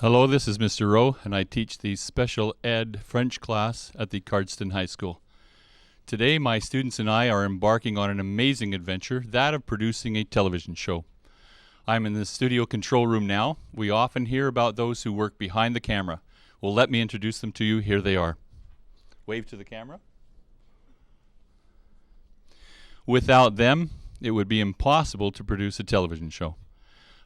Hello, this is Mr. Rowe, and I teach the special ed French class at the Cardston High School. Today, my students and I are embarking on an amazing adventure, that of producing a television show. I'm in the studio control room now. We often hear about those who work behind the camera. Well, let me introduce them to you. Here they are. Wave to the camera. Without them, it would be impossible to produce a television show.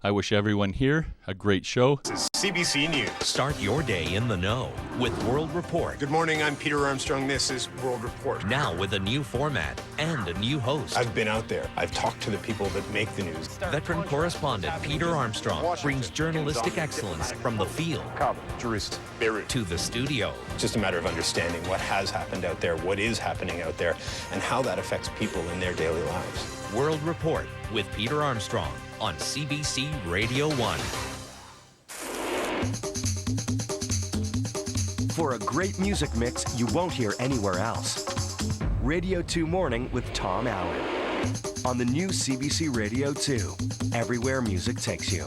I wish everyone here a great show. This is CBC News. Start your day in the know with World Report. Good morning, I'm Peter Armstrong. This is World Report. Now with a new format and a new host. I've been out there. I've talked to the people that make the news. Veteran correspondent Peter Armstrong brings journalistic excellence from the field Kabul, Jerusalem, Beirut to the studio. It's just a matter of understanding what has happened out there, what is happening out there, and how that affects people in their daily lives. World Report with Peter Armstrong on CBC Radio 1. For a great music mix you won't hear anywhere else. Radio 2 Morning with Tom Allen. On the new CBC Radio 2. Everywhere music takes you.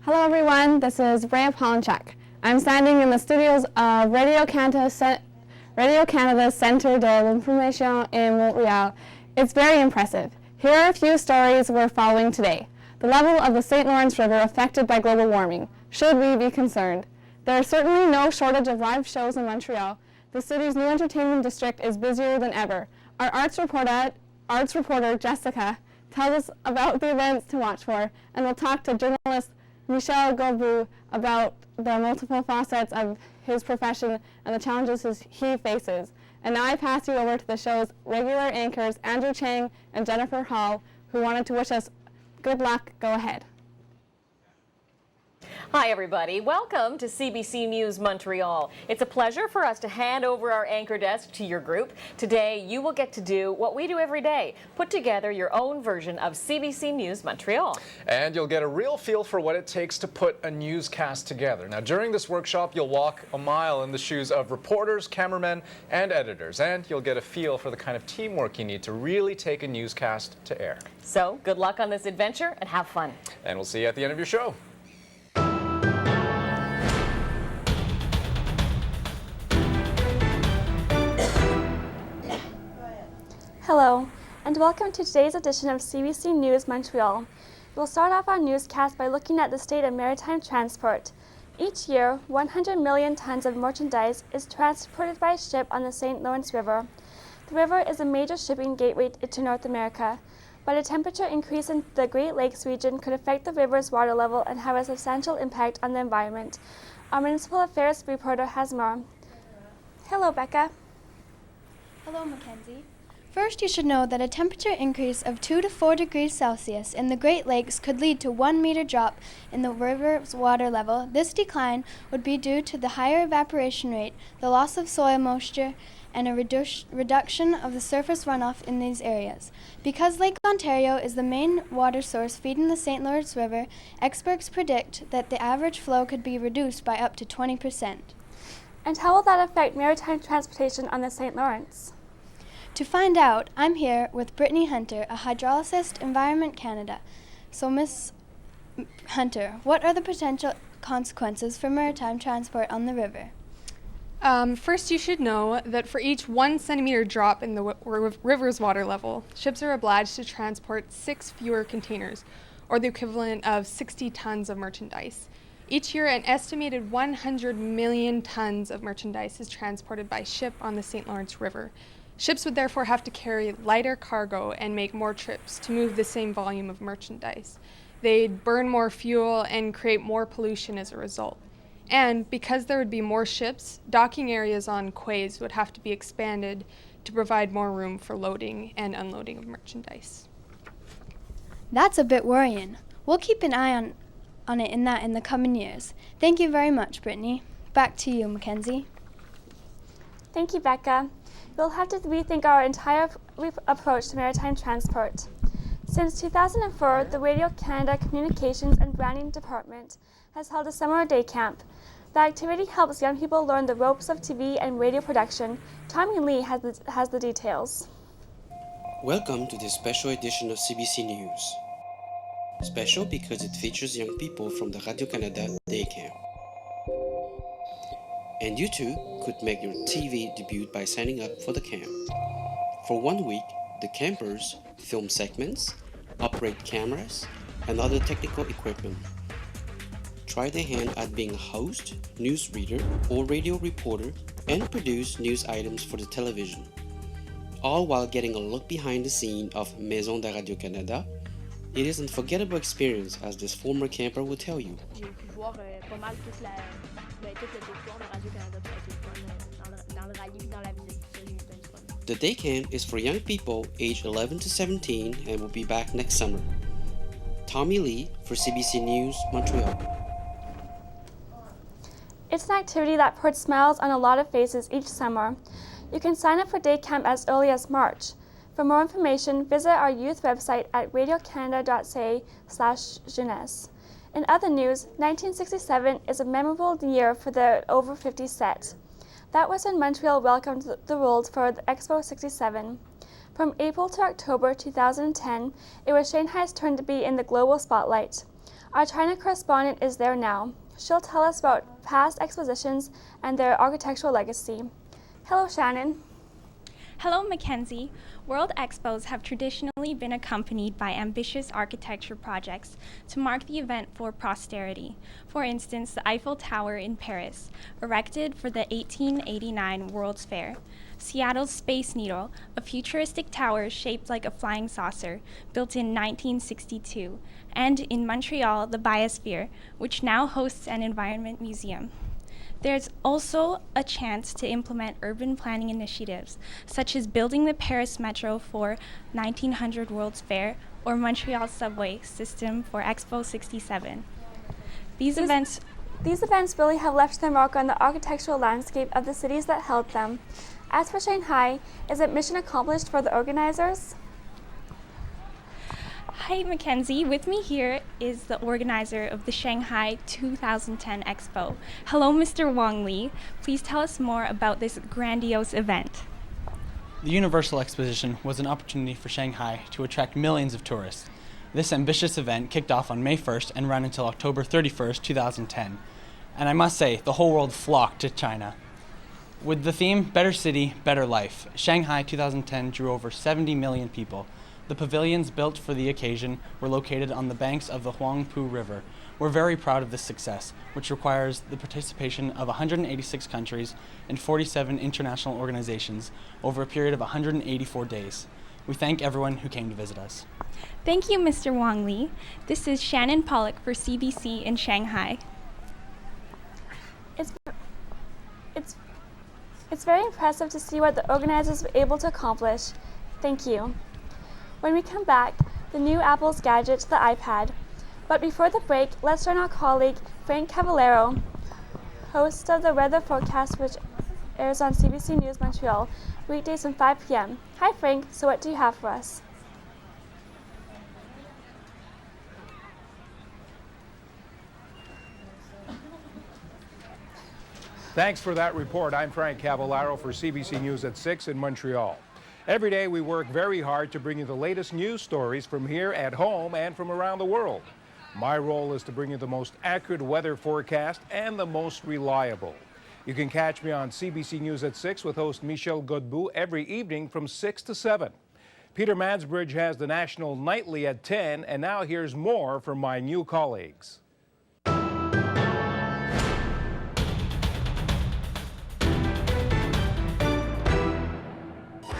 Hello everyone, this is Rhea Polonchuk. I'm standing in the studios of Radio Canada's Centre de l'Information in Montreal. It's very impressive. Here are a few stories we're following today. The level of the St. Lawrence River affected by global warming. Should we be concerned? There is certainly no shortage of live shows in Montreal. The city's new entertainment district is busier than ever. Our arts reporter Jessica tells us about the events to watch for, and we'll talk to journalist Michel Gobu about the multiple facets of his profession and the challenges he faces. And now I pass you over to the show's regular anchors, Andrew Chang and Jennifer Hall, who wanted to wish us good luck. Go ahead. Hi everybody, welcome to CBC News Montreal. It's a pleasure for us to hand over our anchor desk to your group. Today you will get to do what we do every day, put together your own version of CBC News Montreal. And you'll get a real feel for what it takes to put a newscast together. Now during this workshop you'll walk a mile in the shoes of reporters, cameramen and editors, and you'll get a feel for the kind of teamwork you need to really take a newscast to air. So good luck on this adventure and have fun. And we'll see you at the end of your show. Hello, and welcome to today's edition of CBC News Montreal. We'll start off our newscast by looking at the state of maritime transport. Each year, 100 million tons of merchandise is transported by ship on the St. Lawrence River. The river is a major shipping gateway to North America, but a temperature increase in the Great Lakes region could affect the river's water level and have a substantial impact on the environment. Our Municipal Affairs reporter has more. Hello, Becca. Hello, Mackenzie. First, you should know that a temperature increase of 2 to 4 degrees Celsius in the Great Lakes could lead to 1 meter drop in the river's water level. This decline would be due to the higher evaporation rate, the loss of soil moisture, and a reduction of the surface runoff in these areas. Because Lake Ontario is the main water source feeding the St. Lawrence River, experts predict that the average flow could be reduced by up to 20%. And how will that affect maritime transportation on the St. Lawrence? To find out, I'm here with Brittany Hunter, a hydrologist, Environment Canada. So, Ms. Hunter, what are the potential consequences for maritime transport on the river? First, you should know that for each 1 centimeter drop in the river's water level, ships are obliged to transport 6 fewer containers, or the equivalent of 60 tons of merchandise. Each year, an estimated 100 million tons of merchandise is transported by ship on the St. Lawrence River. Ships would therefore have to carry lighter cargo and make more trips to move the same volume of merchandise. They'd burn more fuel and create more pollution as a result. And because there would be more ships, docking areas on quays would have to be expanded to provide more room for loading and unloading of merchandise. That's a bit worrying. We'll keep an eye on it in the coming years. Thank you very much, Brittany. Back to you, Mackenzie. Thank you, Becca. We'll have to rethink our entire approach to maritime transport. Since 2004, the Radio Canada Communications and Branding Department has held a summer day camp. The activity helps young people learn the ropes of TV and radio production. Tommy Lee has the details. Welcome to this special edition of CBC News. Special because it features young people from the Radio-Canada Day Camp. And you too could make your TV debut by signing up for the camp. For 1 week, the campers film segments, operate cameras, and other technical equipment. Try their hand at being a host, newsreader, or radio reporter, and produce news items for the television. All while getting a look behind the scene of Maison de Radio-Canada. It is an unforgettable experience, as this former camper will tell you. The day camp is for young people aged 11 to 17 and will be back next summer. Tommy Lee for CBC News, Montreal. It's an activity that puts smiles on a lot of faces each summer. You can sign up for day camp as early as March. For more information, visit our youth website at radiocanada.ca/jeunesse. In other news, 1967 is a memorable year for the Over 50 set. That was when Montreal welcomed the world for the Expo 67. From April to October 2010, it was Shanghai's turn to be in the global spotlight. Our China correspondent is there now. She'll tell us about past expositions and their architectural legacy. Hello, Shannon. Hello, Mackenzie. World Expos have traditionally been accompanied by ambitious architecture projects to mark the event for posterity. For instance, the Eiffel Tower in Paris, erected for the 1889 World's Fair. Seattle's Space Needle, a futuristic tower shaped like a flying saucer, built in 1962. And in Montreal, the Biosphere, which now hosts an environment museum. There's also a chance to implement urban planning initiatives, such as building the Paris Metro for 1900 World's Fair or Montreal subway system for Expo 67. These events really have left their mark on the architectural landscape of the cities that held them. As for Shanghai, is it mission accomplished for the organizers? Hi, Mackenzie. With me here is the organizer of the Shanghai 2010 Expo. Hello, Mr. Wang Li. Please tell us more about this grandiose event. The Universal Exposition was an opportunity for Shanghai to attract millions of tourists. This ambitious event kicked off on May 1st and ran until October 31st, 2010. And I must say, the whole world flocked to China. With the theme, Better City, Better Life, Shanghai 2010 drew over 70 million people. The pavilions built for the occasion were located on the banks of the Huangpu River. We're very proud of this success, which requires the participation of 186 countries and 47 international organizations over a period of 184 days. We thank everyone who came to visit us. Thank you, Mr. Wang Li. This is Shannon Pollock for CBC in Shanghai. It's very impressive to see what the organizers were able to accomplish. Thank you. When we come back, the new Apple's gadget, the iPad. But before the break, let's join our colleague, Frank Cavallero, host of the weather forecast, which airs on CBC News Montreal, weekdays from 5 p.m. Hi, Frank. So what do you have for us? Thanks for that report. I'm Frank Cavallero for CBC News at 6 in Montreal. Every day we work very hard to bring you the latest news stories from here at home and from around the world. My role is to bring you the most accurate weather forecast and the most reliable. You can catch me on CBC News at 6 with host Michel Godbout every evening from 6 to 7. Peter Mansbridge has the National Nightly at 10, and now here's more from my new colleagues.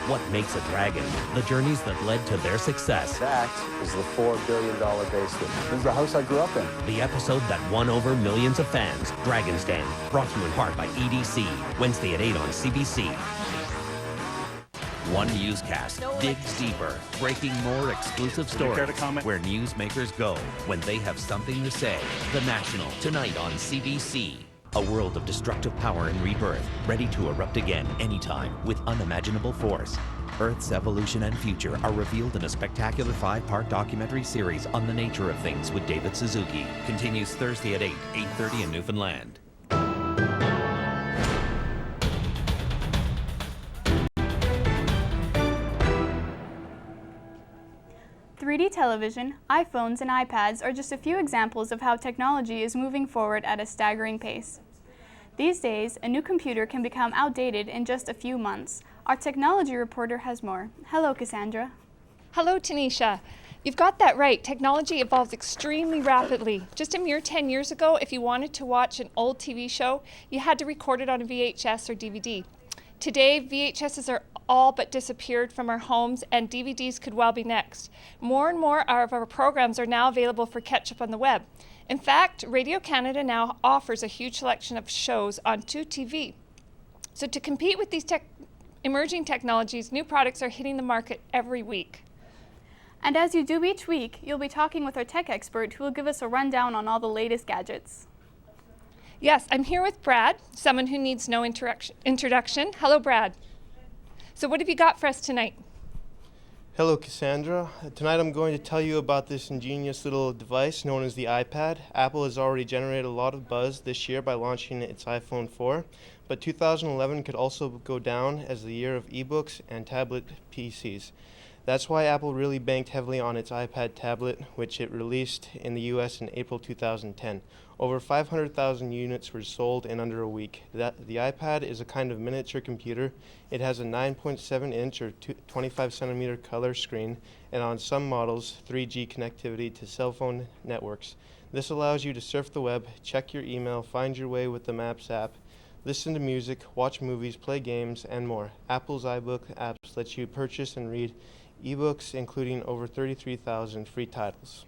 What makes a dragon? The journeys that led to their success. That is the $4 billion basement. This is the house I grew up in. The episode that won over millions of fans. Dragon's Den, brought to you in part by EDC. Wednesday at 8 on CBC. One newscast digs deeper, breaking more exclusive stories where newsmakers go when they have something to say. The National, tonight on CBC. A world of destructive power and rebirth, ready to erupt again anytime with unimaginable force. Earth's evolution and future are revealed in a spectacular 5-part documentary series on the nature of things with David Suzuki. Continues Thursday at 8:30 in Newfoundland. television, iPhones, and iPads are just a few examples of how technology is moving forward at a staggering pace. These days, a new computer can become outdated in just a few months. Our technology reporter has more. Hello, Cassandra. Hello, Tanisha. You've got that right. Technology evolves extremely rapidly. Just a mere 10 years ago, if you wanted to watch an old TV show, you had to record it on a VHS or DVD. Today, VHSs are all but disappeared from our homes, and DVDs could well be next. More and more of our programs are now available for catch-up on the web. In fact, Radio Canada now offers a huge selection of shows on 2TV. So to compete with these emerging technologies, new products are hitting the market every week. And as you do each week, you'll be talking with our tech expert who will give us a rundown on all the latest gadgets. Yes, I'm here with Brad, someone who needs no introduction. Hello, Brad. So what have you got for us tonight? Hello, Cassandra. Tonight I'm going to tell you about this ingenious little device known as the iPad. Apple has already generated a lot of buzz this year by launching its iPhone 4, but 2011 could also go down as the year of ebooks and tablet PCs. That's why Apple really banked heavily on its iPad tablet, which it released in the US in April 2010. Over 500,000 units were sold in under a week. The iPad is a kind of miniature computer. It has a 9.7-inch or 25-centimeter color screen, and on some models, 3G connectivity to cell phone networks. This allows you to surf the web, check your email, find your way with the Maps app, listen to music, watch movies, play games, and more. Apple's iBook apps let you purchase and read ebooks, including over 33,000 free titles.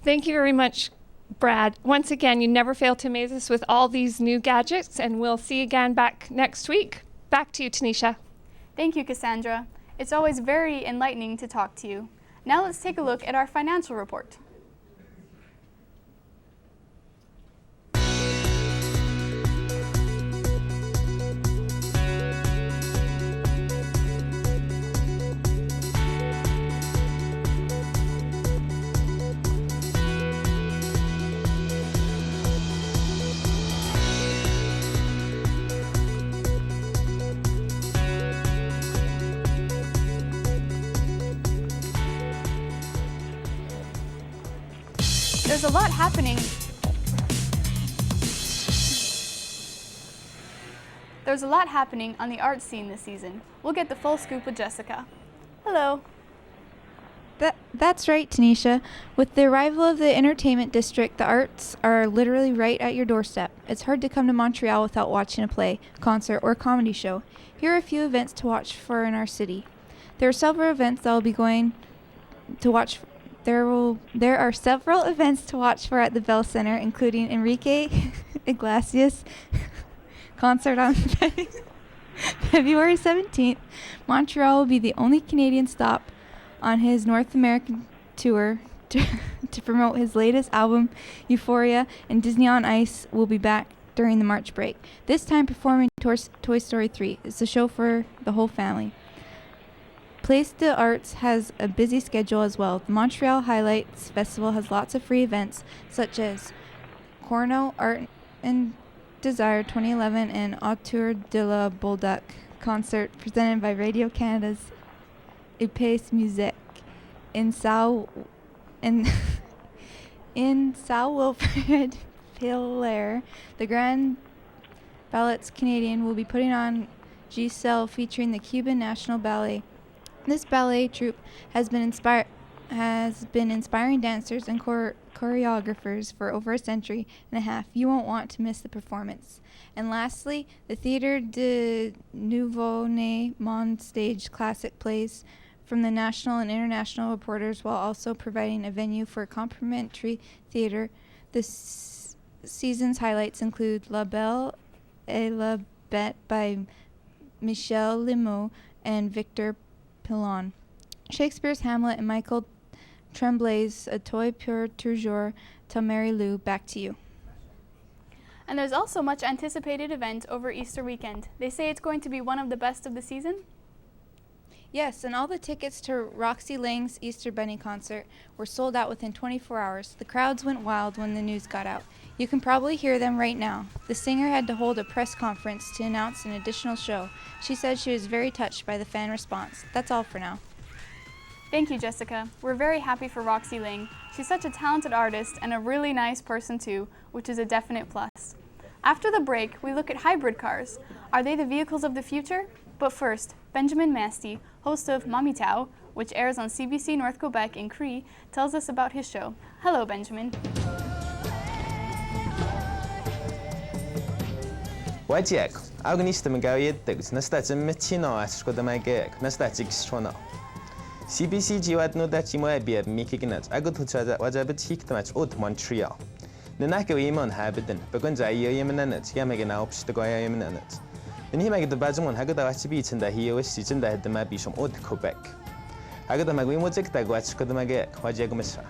Thank you very much, Brad. Once again, you never fail to amaze us with all these new gadgets, and we'll see you again back next week. Back to you, Tanisha. Thank you, Cassandra. It's always very enlightening to talk to you. Now let's take a look at our financial report. There's a lot happening. There's a lot happening on the art scene this season. We'll get the full scoop with Jessica. Hello. That's right, Tanisha. With the arrival of the entertainment district, the arts are literally right at your doorstep. It's hard to come to Montreal without watching a play, concert, or comedy show. Here are a few events to watch for in our city. There are several events that I'll be going to watch. There are several events to watch for at the Bell Center, including Enrique Iglesias concert on February 17th. Montreal will be the only Canadian stop on his North American tour to promote his latest album, Euphoria, and Disney on Ice will be back during the March break. This time performing Toy Story 3. It's a show for the whole family. Place des Arts has a busy schedule as well. The Montreal Highlights Festival has lots of free events such as Corno Art and Desire 2011 and Autour de la Bolduc concert presented by Radio Canada's Épaisse Musique in Wilfrid Hilaire. The Grand Ballets Canadian will be putting on Giselle featuring the Cuban National Ballet. This ballet troupe has been inspiring dancers and choreographers for over a century and a half. You won't want to miss the performance. And lastly, the Théâtre de Nouveau Monde stage classic plays from the national and international reporters while also providing a venue for complimentary theater. The season's highlights include La Belle et la Bête by Michel Limo and Victor Pilon, Shakespeare's Hamlet, and Michael Tremblay's A Toy pour toujours ta Mary Lou. Back to you. And there's also much anticipated event over Easter weekend. They say it's going to be one of the best of the season. Yes, and all the tickets to Roxy Lang's Easter Bunny concert were sold out within 24 hours. The crowds went wild when the news got out. You can probably hear them right now. The singer had to hold a press conference to announce an additional show. She said she was very touched by the fan response. That's all for now. Thank you, Jessica. We're very happy for Roxy Ling. She's such a talented artist and a really nice person too, which is a definite plus. After the break, we look at hybrid cars. Are they the vehicles of the future? But first, Benjamin Masty, host of Mommy Tao, which airs on CBC North Quebec in Cree, tells us about his show. Hello, Benjamin. Wajek, agonista magawieddegs, nastacim mitino ashkoda magek, nastacig strona. CBC jiwad no dachi moabia mikignat, agot huchada wajabit hiktamach ut Montreal. Nanaka imon habidin, begunza yemenanat, yamagana obstagoya yemenanat. And he made the Bajamon Hagada Beach and the Hio Stitch and the Mabisham ut Quebec. Agada Magwin was it that watch Kodamagek, Wajagomisa.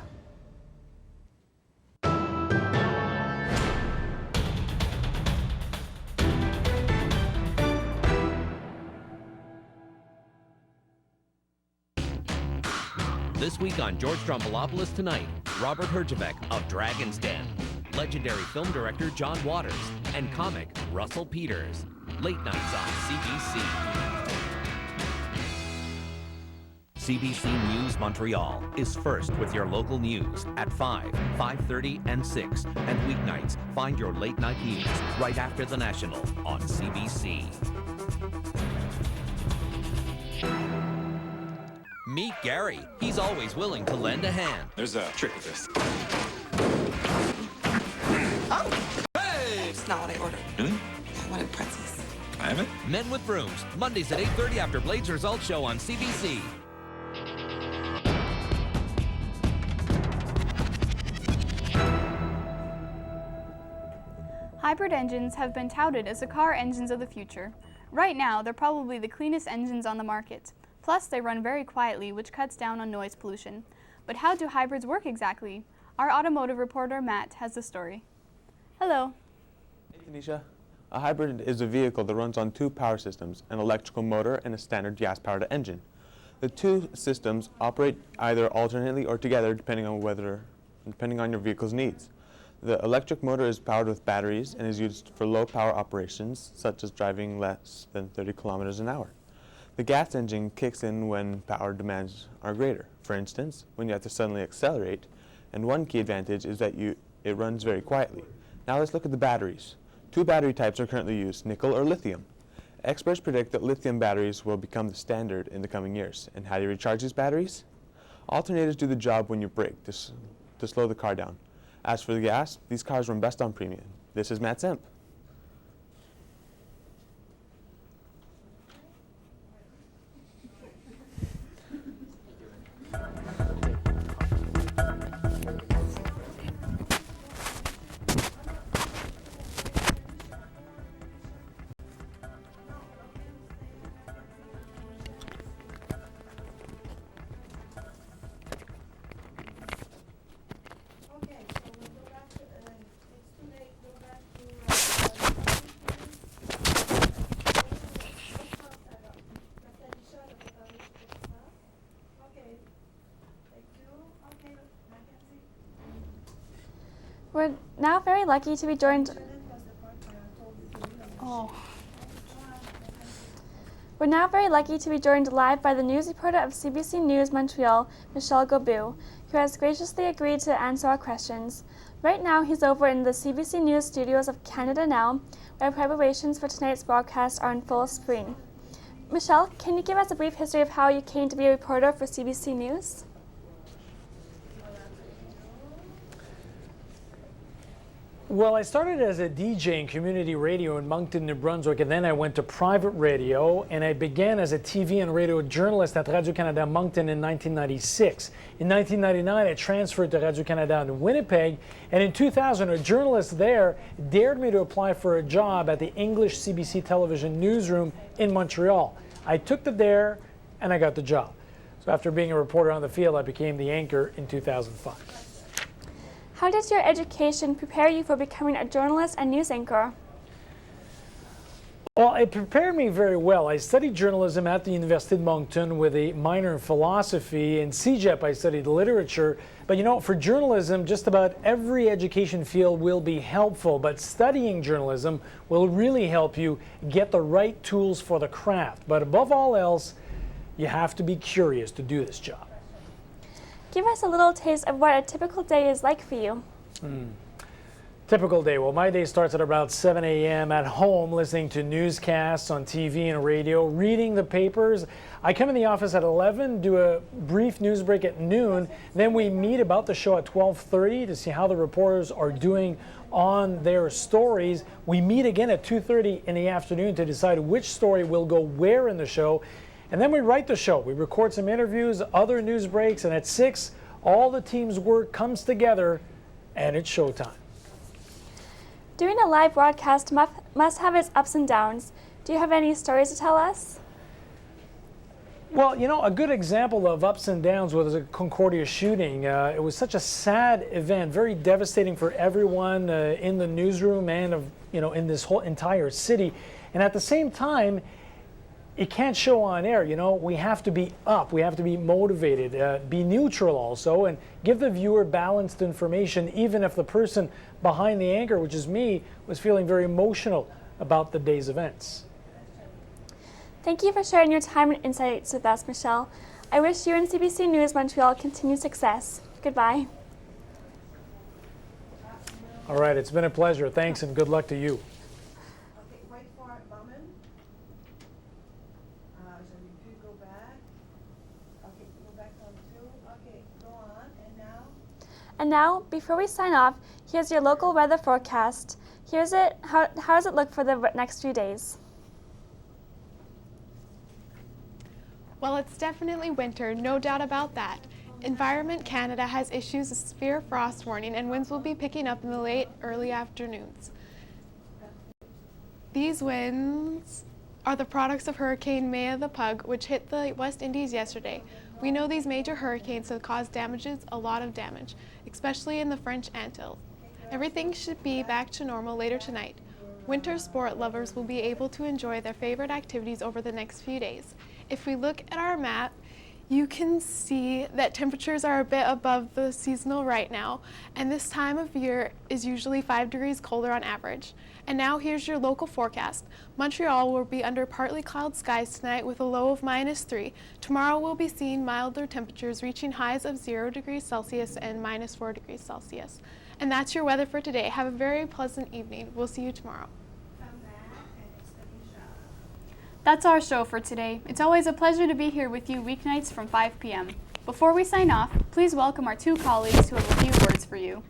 This week on George Stroumboulopoulos Tonight, Robert Herjavec of Dragon's Den, legendary film director John Waters, and comic Russell Peters. Late nights on CBC. CBC News Montreal is first with your local news at 5, 5:30, and 6. And weeknights, find your late night news right after the National on CBC. Meet Gary. He's always willing to lend a hand. There's a trick with this. Oh! Hey! It's not what I ordered. Really? I wanted pretzels. I have it? Men with Brooms, Mondays at 8:30 after Blade's Results Show on CBC. Hybrid engines have been touted as the car engines of the future. Right now, they're probably the cleanest engines on the market. Plus, they run very quietly, which cuts down on noise pollution. But how do hybrids work exactly? Our automotive reporter, Matt, has the story. Hello. Hey, Tanisha. A hybrid is a vehicle that runs on two power systems, an electrical motor and a standard gas-powered engine. The two systems operate either alternately or together depending on your vehicle's needs. The electric motor is powered with batteries and is used for low-power operations, such as driving less than 30 kilometers an hour. The gas engine kicks in when power demands are greater. For instance, when you have to suddenly accelerate, and one key advantage is that it runs very quietly. Now let's look at the batteries. Two battery types are currently used, nickel or lithium. Experts predict that lithium batteries will become the standard in the coming years. And how do you recharge these batteries? Alternators do the job when you brake to slow the car down. As for the gas, these cars run best on premium. This is Matt Zemp. We're now very lucky to be joined. We're now very lucky to be joined live by the news reporter of CBC News Montreal, Michel Gobu, who has graciously agreed to answer our questions. Right now, he's over in the CBC News studios of Canada Now, where preparations for tonight's broadcast are in full swing. Michel, can you give us a brief history of how you came to be a reporter for CBC News? Well, I started as a DJ in community radio in Moncton, New Brunswick, and then I went to private radio, and I began as a TV and radio journalist at Radio-Canada Moncton in 1996. In 1999, I transferred to Radio-Canada in Winnipeg, and in 2000, a journalist there dared me to apply for a job at the English CBC television newsroom in Montreal. I took the dare, and I got the job. So after being a reporter on the field, I became the anchor in 2005. How did your education prepare you for becoming a journalist and news anchor? Well, it prepared me very well. I studied journalism at the Université de Moncton with a minor in philosophy. In CEGEP, I studied literature. But you know, for journalism, just about every education field will be helpful. But studying journalism will really help you get the right tools for the craft. But above all else, you have to be curious to do this job. Give us a little taste of what a typical day is like for you. Typical day. Well, my day starts at about 7 a.m. at home, listening to newscasts on TV and radio, reading the papers. I come in the office at 11, do a brief news break at noon. Then we meet about the show at 12:30 to see how the reporters are doing on their stories. We meet again at 2:30 in the afternoon to decide which story will go where in the show. And then we write the show. We record some interviews, other news breaks, and at 6, all the team's work comes together and it's showtime. Doing a live broadcast must have its ups and downs. Do you have any stories to tell us? Well, you know, a good example of ups and downs was the Concordia shooting. It was such a sad event, very devastating for everyone in the newsroom and in this whole entire city. And at the same time, it can't show on air. You know, we have to be up, we have to be motivated, be neutral also, and give the viewer balanced information, even if the person behind the anchor, which is me, was feeling very emotional about the day's events. Thank you for sharing your time and insights with us, Michelle. I wish you and CBC News Montreal continued success. Goodbye. All right, it's been a pleasure. Thanks and good luck to you. And now, before we sign off, here's your local weather forecast. Here's it. How does it look for the next few days? Well, it's definitely winter, no doubt about that. Environment Canada has issued a severe frost warning and winds will be picking up in the late, early afternoons. These winds are the products of Hurricane Maya the Pug, which hit the West Indies yesterday. We know these major hurricanes have caused a lot of damage, especially in the French Antilles. Everything should be back to normal later tonight. Winter sport lovers will be able to enjoy their favorite activities over the next few days. If we look at our map, you can see that temperatures are a bit above the seasonal right now, and this time of year is usually 5 degrees colder on average. And now here's your local forecast. Montreal will be under partly cloud skies tonight with a low of -3. Tomorrow we'll be seeing milder temperatures reaching highs of 0 degrees Celsius and -4 degrees Celsius. And that's your weather for today. Have a very pleasant evening. We'll see you tomorrow. That's our show for today. It's always a pleasure to be here with you weeknights from 5 p.m. Before we sign off, please welcome our two colleagues who have a few words for you.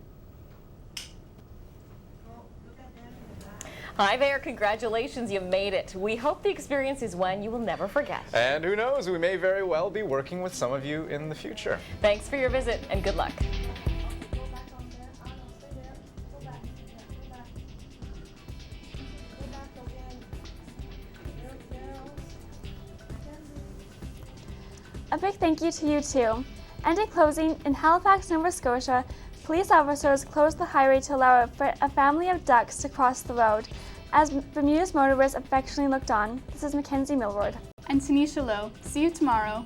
Hi there, congratulations, you made it. We hope the experience is one you will never forget. And who knows, we may very well be working with some of you in the future. Thanks for your visit and good luck. A big thank you to you too. And in closing, in Halifax, Nova Scotia, police officers closed the highway to allow a family of ducks to cross the road, as bemused motorists affectionately looked on. This is Mackenzie Milward. And Tanisha Lowe. See you tomorrow.